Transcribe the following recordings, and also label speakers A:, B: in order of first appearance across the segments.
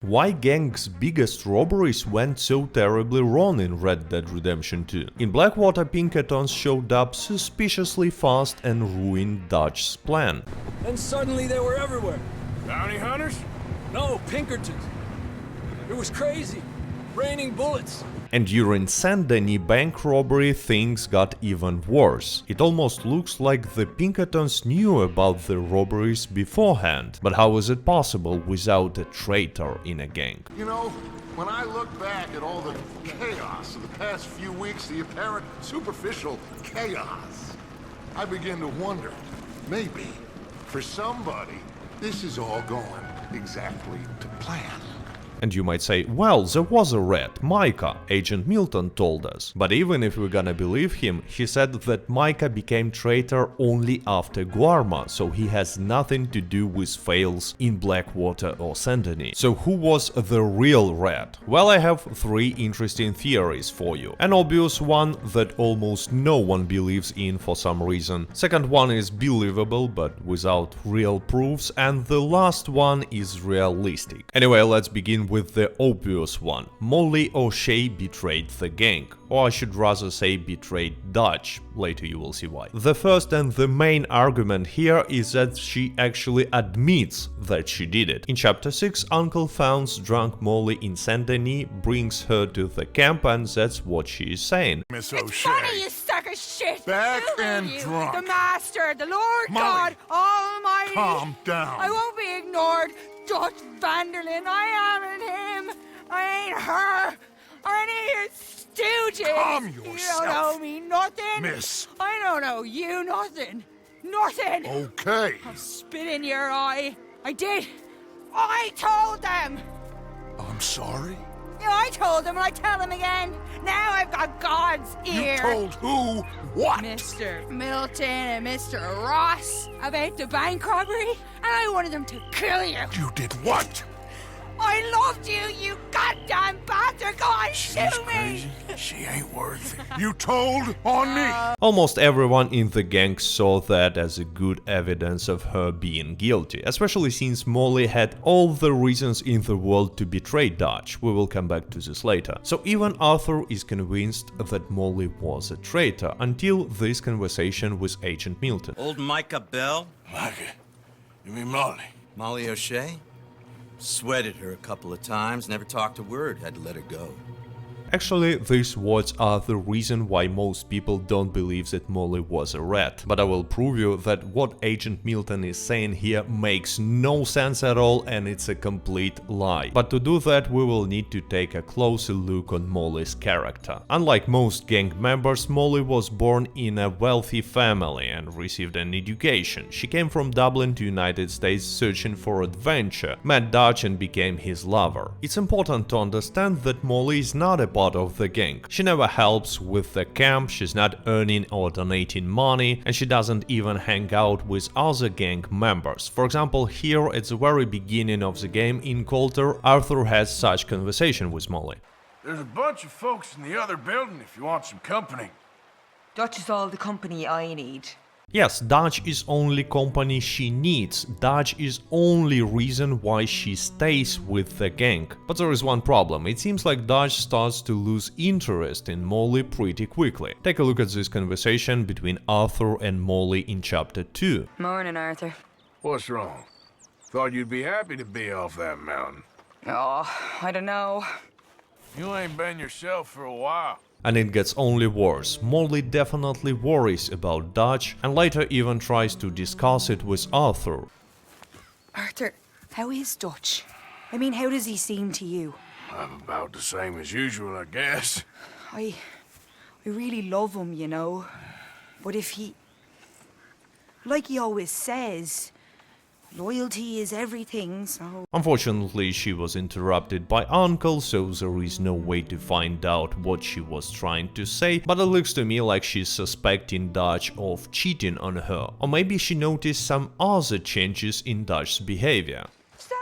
A: Why gang's biggest robberies went so terribly wrong in Red Dead Redemption 2? In Blackwater, Pinkertons showed up suspiciously fast and ruined Dutch's plan.
B: And suddenly they were everywhere.
C: Bounty hunters?
B: No, Pinkertons. It was crazy. Raining bullets.
A: And during Saint-Denis bank robbery, things got even worse. It almost looks like the Pinkertons knew about the robberies beforehand. But how is it possible without a traitor in a gang?
D: You know, when I look back at all the chaos of the past few weeks, the apparent superficial chaos, I begin to wonder, maybe, for somebody, this is all going exactly to plan.
A: And you might say, well, there was a rat, Micah, Agent Milton told us. But even if we're gonna believe him, he said that Micah became traitor only after Guarma, so he has nothing to do with fails in Blackwater or Saint-Denis. So who was the real rat? Well, I have three interesting theories for you. An obvious one that almost no one believes in for some reason. Second one is believable, but without real proofs. And the last one is realistic. Anyway, let's begin with the obvious one. Molly O'Shea betrayed the gang. Or I should rather say betrayed Dutch. Later you will see why. The first and the main argument here is that she actually admits that she did it. In chapter 6, Uncle founds drunk Molly in Saint-Denis, brings her to the camp, and that's what she is saying.
D: Miss
E: It's
D: O'Shea.
E: funny, you suck of shit!
D: Back
E: Who are
D: and
E: you?
D: drunk.
E: The Master, the Lord
D: Molly,
E: God Almighty!
D: calm down.
E: I won't be ignored! Dutch Vanderlyn, I am him! I ain't her! Or any of your stooges!
D: Calm
E: You
D: yourself.
E: don't owe me nothing!
D: Miss.
E: I don't owe you nothing! Nothing!
D: Okay.
E: I'll spit in your eye! I did! I told them!
D: I'm sorry.
E: Yeah, I told them and I tell them again! Now I've got God's ear!
D: You told who what?
E: Mr. Milton and Mr. Ross about the bank robbery, and I wanted them to kill you.
D: You did what?
E: I loved you, you goddamn bastard! Go on, shoot me!
D: She ain't worth it. You told on me.
A: Almost everyone in the gang saw that as a good evidence of her being guilty, especially since Molly had all the reasons in the world to betray Dutch. We will come back to this later. So even Arthur is convinced that Molly was a traitor until this conversation with Agent Milton.
F: Old Micah Bell?
D: Micah, you mean Molly?
F: Molly O'Shea? Sweated her a couple of times, never talked a word, had to let her go.
A: Actually, these words are the reason why most people don't believe that Molly was a rat. But I will prove you that what Agent Milton is saying here makes no sense at all, and it's a complete lie. But to do that, we will need to take a closer look on Molly's character. Unlike most gang members, Molly was born in a wealthy family and received an education. She came from Dublin to United States searching for adventure, met Dutch and became his lover. It's important to understand that Molly is not a part of the gang. She never helps with the camp, she's not earning or donating money, and she doesn't even hang out with other gang members. For example, here at the very beginning of the game in Coulter, Arthur has such conversation with Molly.
C: There's a bunch of folks in the other building if you want some company.
G: Dutch is all the company I need.
A: Yes, Dutch is only company she needs. Dutch is only reason why she stays with the gang. But there is one problem. It seems like Dutch starts to lose interest in Molly pretty quickly. Take a look at this conversation between Arthur and Molly in chapter 2.
G: Morning, Arthur.
C: What's wrong? Thought you'd be happy to be off that mountain.
G: Oh, I don't know.
C: You ain't been yourself for a while.
A: And it gets only worse. Molly definitely worries about Dutch and later even tries to discuss it with Arthur.
G: Arthur, how is Dutch? I mean, how does he seem to you?
C: I'm about the same as usual, I guess.
G: I really love him, you know. But if he... Like he always says, loyalty is everything, so...
A: Unfortunately, she was interrupted by Uncle, so there is no way to find out what she was trying to say, but it looks to me like she's suspecting Dutch of cheating on her. Or maybe she noticed some other changes in Dutch's behavior.
G: So,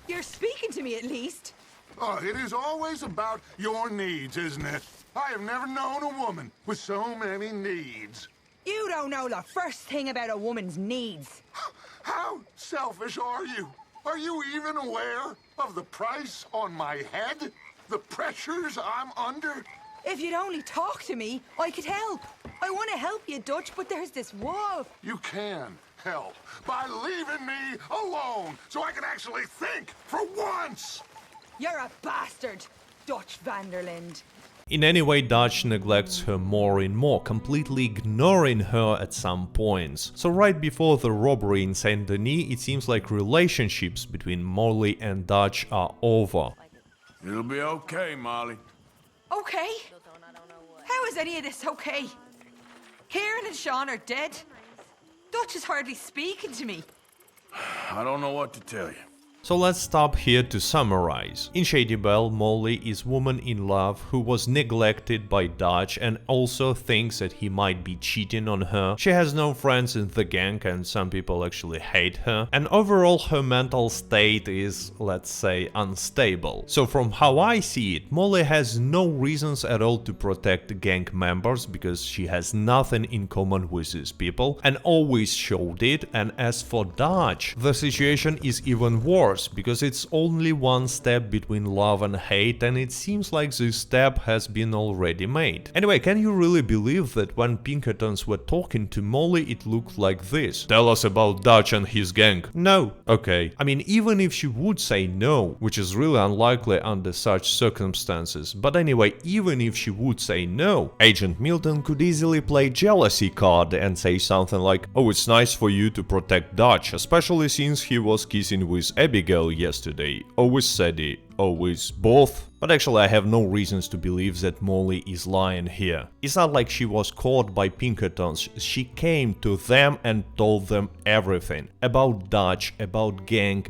G: you're speaking to me at least?
D: Oh, it is always about your needs, isn't it? I have never known a woman with so many needs.
G: You don't know the first thing about a woman's needs.
D: How selfish are you? Are you even aware? Of the price on my head? The pressures I'm under?
G: If you'd only talk to me, I could help. I want to help you, Dutch, but there's this wall.
D: You can help by leaving me alone so I can actually think for once!
G: You're a bastard, Dutch Vanderland.
A: In any way, Dutch neglects her more and more, completely ignoring her at some points. So right before the robbery in Saint-Denis, it seems like relationships between Molly and Dutch are over.
C: It'll be okay, Molly.
G: Okay? How is any of this okay? Kieran and Sean are dead. Dutch is hardly speaking to me.
C: I don't know what to tell you.
A: So let's stop here to summarize. In Shady Belle, Molly is woman in love who was neglected by Dutch and also thinks that he might be cheating on her. She has no friends in the gang and some people actually hate her. And overall her mental state is, let's say, unstable. So from how I see it, Molly has no reasons at all to protect gang members because she has nothing in common with these people and always showed it. And as for Dutch, the situation is even worse, because it's only one step between love and hate, and it seems like this step has been already made. Anyway, can you really believe that when Pinkertons were talking to Molly it looked like this? Tell us about Dutch and his gang. No. Okay. I mean, even if she would say no, which is really unlikely under such circumstances, but anyway, even if she would say no, Agent Milton could easily play jealousy card and say something like, oh, it's nice for you to protect Dutch, especially since he was kissing with Abigail yesterday, always Sadie, always both. But actually I have no reasons to believe that Molly is lying here. It's not like she was caught by Pinkertons, she came to them and told them everything. About Dutch, about gang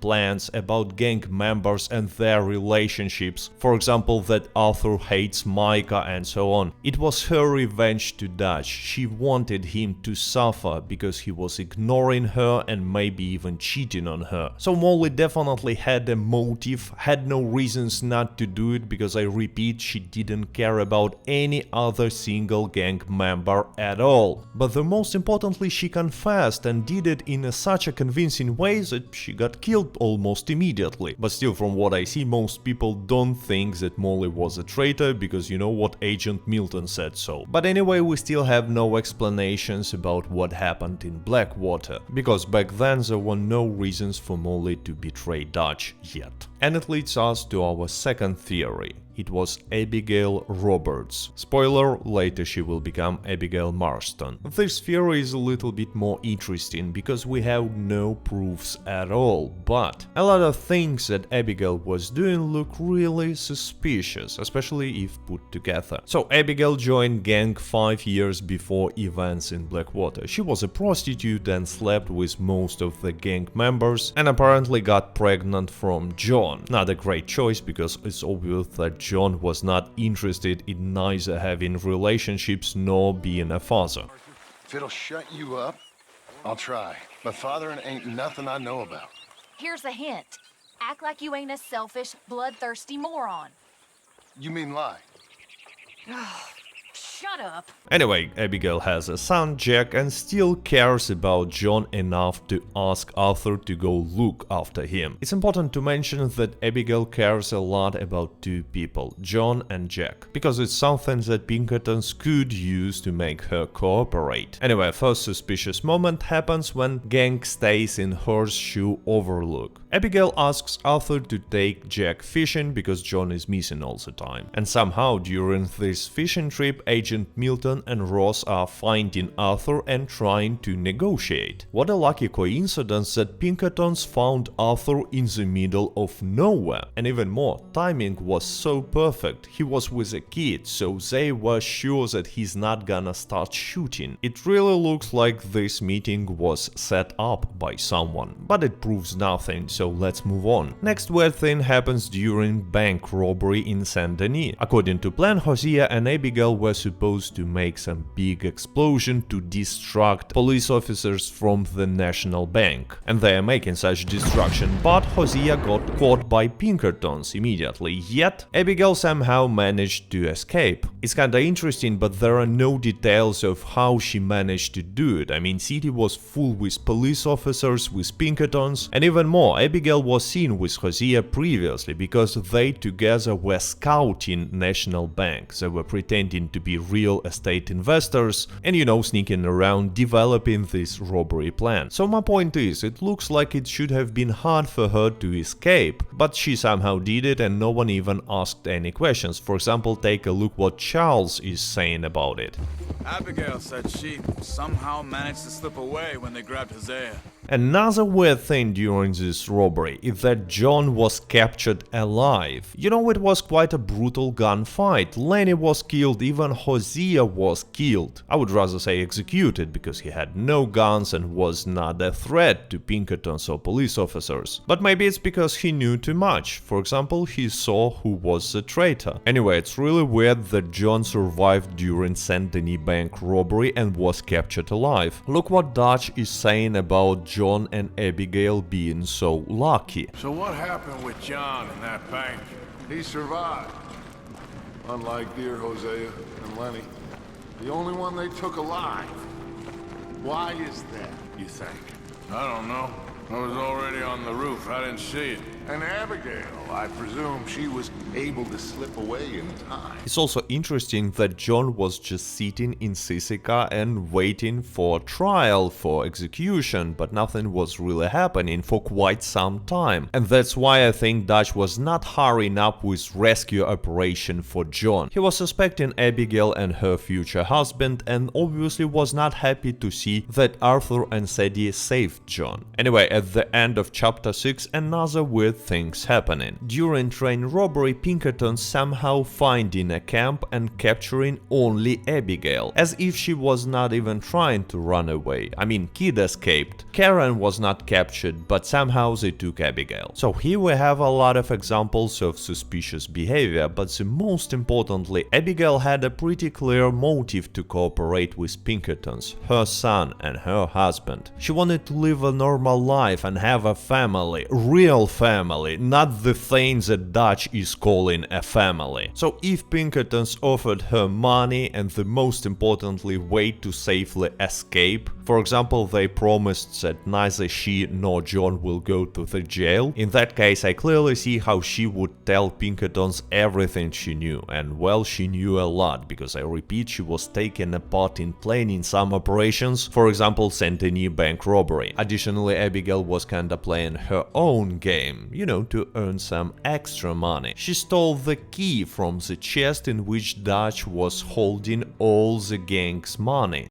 A: plans, about gang members and their relationships. For example, that Arthur hates Micah and so on. It was her revenge to Dutch. She wanted him to suffer because he was ignoring her and maybe even cheating on her. So Molly definitely had a motive, had no reasons not to do it, because I repeat, she didn't care about any other single gang member at all. But the most importantly, she confessed and did it in such a convincing way that she got killed almost immediately. But still, from what I see, most people don't think that Molly was a traitor, because you know what, Agent Milton said so. But anyway, we still have no explanations about what happened in Blackwater, because back then there were no reasons for Molly to betray Dutch yet. And it leads us to our second theory. It was Abigail Roberts. Spoiler, later she will become Abigail Marston. This theory is a little bit more interesting because we have no proofs at all, but a lot of things that Abigail was doing look really suspicious, especially if put together. So Abigail joined gang 5 years before events in Blackwater. She was a prostitute and slept with most of the gang members and apparently got pregnant from John. Not a great choice because it's obvious that John was not interested in neither having relationships nor being a father.
H: If it'll shut you up, I'll try. But fathering ain't nothing I know about.
I: Here's a hint. Act like you ain't a selfish, bloodthirsty moron.
H: You mean lie?
I: Shut up.
A: Anyway, Abigail has a son, Jack, and still cares about John enough to ask Arthur to go look after him. It's important to mention that Abigail cares a lot about two people, John and Jack, because it's something that Pinkertons could use to make her cooperate. Anyway, first suspicious moment happens when gang stays in Horseshoe Overlook. Abigail asks Arthur to take Jack fishing because John is missing all the time. And somehow during this fishing trip, Agent Milton and Ross are finding Arthur and trying to negotiate. What a lucky coincidence that Pinkertons found Arthur in the middle of nowhere. And even more, timing was so perfect. He was with a kid, so they were sure that he's not gonna start shooting. It really looks like this meeting was set up by someone, but it proves nothing, so let's move on. Next weird thing happens during bank robbery in Saint-Denis. According to plan, Hosea and Abigail were supposed supposed to make some big explosion to distract police officers from the National Bank. And they are making such distraction, but Hosea got caught by Pinkertons immediately, yet Abigail somehow managed to escape. It's kinda interesting, but there are no details of how she managed to do it. I mean, city was full with police officers, with Pinkertons, and even more, Abigail was seen with Hosea previously because they together were scouting National Bank. They were pretending to be real estate investors and, sneaking around developing this robbery plan. So my point is, it looks like it should have been hard for her to escape, but she somehow did it and no one even asked any questions. For example, take a look what Charles is saying about it.
J: Abigail said she somehow managed to slip away when they grabbed Hosea.
A: Another weird thing during this robbery is that John was captured alive. It was quite a brutal gunfight. Lenny was killed, even Hosea was killed. I would rather say executed, because he had no guns and was not a threat to Pinkertons or police officers. But maybe it's because he knew too much. For example, he saw who was the traitor. Anyway, it's really weird that John survived during Saint-Denis bank robbery and was captured alive. Look what Dutch is saying about John and Abigail being so lucky.
C: So what happened with John in that bank?
D: He survived. Unlike dear Hosea and Lenny. The only one they took alive. Why is that, you think?
C: I don't know. I was already on the roof. I didn't see it.
D: And Abigail, I presume she was able to slip away in time.
A: It's also interesting that John was just sitting in Sisika and waiting for trial, for execution, but nothing was really happening for quite some time. And that's why I think Dutch was not hurrying up with rescue operation for John. He was suspecting Abigail and her future husband and obviously was not happy to see that Arthur and Sadie saved John. Anyway, at the end of chapter 6, another weird things happening. During train robbery, Pinkertons somehow finding a camp and capturing only Abigail, as if she was not even trying to run away. I mean, Kid escaped. Karen was not captured, but somehow they took Abigail. So here we have a lot of examples of suspicious behavior, but the most importantly, Abigail had a pretty clear motive to cooperate with Pinkertons, her son and her husband. She wanted to live a normal life and have a family, real family, not the thing that Dutch is calling a family. So if Pinkertons offered her money and the most importantly way to safely escape, for example, they promised that neither she nor John will go to the jail, in that case I clearly see how she would tell Pinkertons everything she knew, and well, she knew a lot, because I repeat, she was taking a part in planning some operations, for example, Saint-Denis bank robbery. Additionally, Abigail was kinda playing her own game, to earn some extra money. She stole the key from the chest in which Dutch was holding all the gang's money.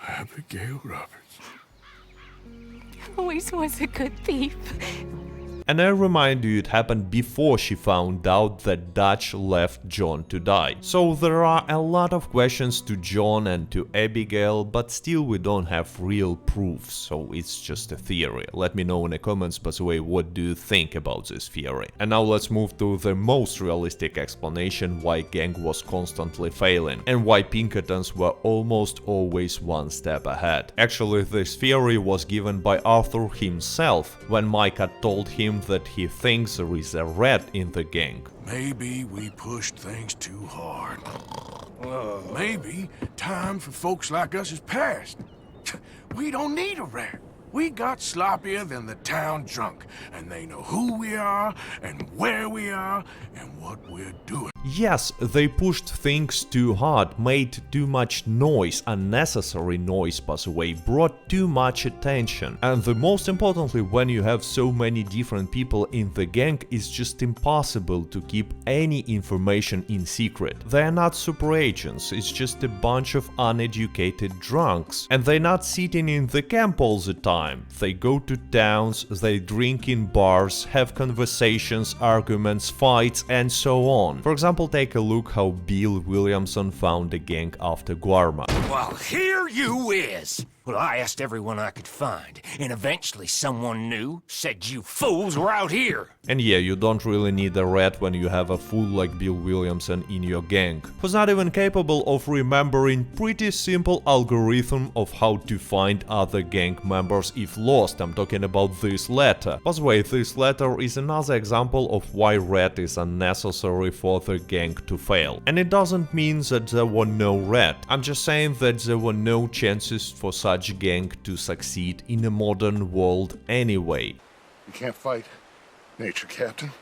C: Abigail Roberts.
I: Always was a good thief.
A: And I remind you, it happened before she found out that Dutch left John to die. So there are a lot of questions to John and to Abigail, but still we don't have real proofs, so it's just a theory. Let me know in the comments, by the way, what do you think about this theory. And now let's move to the most realistic explanation why gang was constantly failing, and why Pinkertons were almost always one step ahead. Actually, this theory was given by Arthur himself, when Micah told him that he thinks there is a rat in the gang.
C: Maybe we pushed things too hard. Maybe time for folks like us is past. We don't need a rat. We got sloppier than the town drunk, and they know who we are, and where we are, and what we're doing.
A: Yes, they pushed things too hard, made too much noise, unnecessary noise by the way, brought too much attention. And the most importantly, when you have so many different people in the gang, it's just impossible to keep any information in secret. They are not super agents, it's just a bunch of uneducated drunks. And they're not sitting in the camp all the time. They go to towns, they drink in bars, have conversations, arguments, fights, and so on. For example, take a look how Bill Williamson found a gang after Guarma.
K: Well, here you is. Well, I asked everyone I could find, and eventually someone new said you fools were out here.
A: And yeah, you don't really need a rat when you have a fool like Bill Williamson in your gang, who's not even capable of remembering pretty simple algorithm of how to find other gang members if lost. I'm talking about this letter. By the way, this letter is another example of why rat is unnecessary for the gang to fail. And it doesn't mean that there were no rat. I'm just saying that there were no chances for such gang to succeed in a modern world anyway.
D: You can't fight nature, Captain.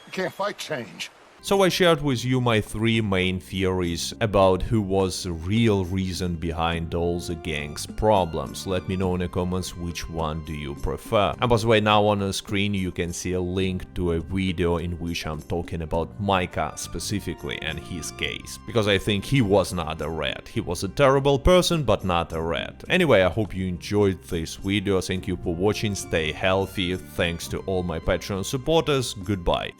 D: You can't fight change.
A: So I shared with you my 3 main theories about who was the real reason behind all the gang's problems. Let me know in the comments which one do you prefer. And by the way, now on the screen you can see a link to a video in which I'm talking about Micah specifically and his case. Because I think he was not a rat. He was a terrible person, but not a rat. Anyway, I hope you enjoyed this video. Thank you for watching. Stay healthy. Thanks to all my Patreon supporters. Goodbye.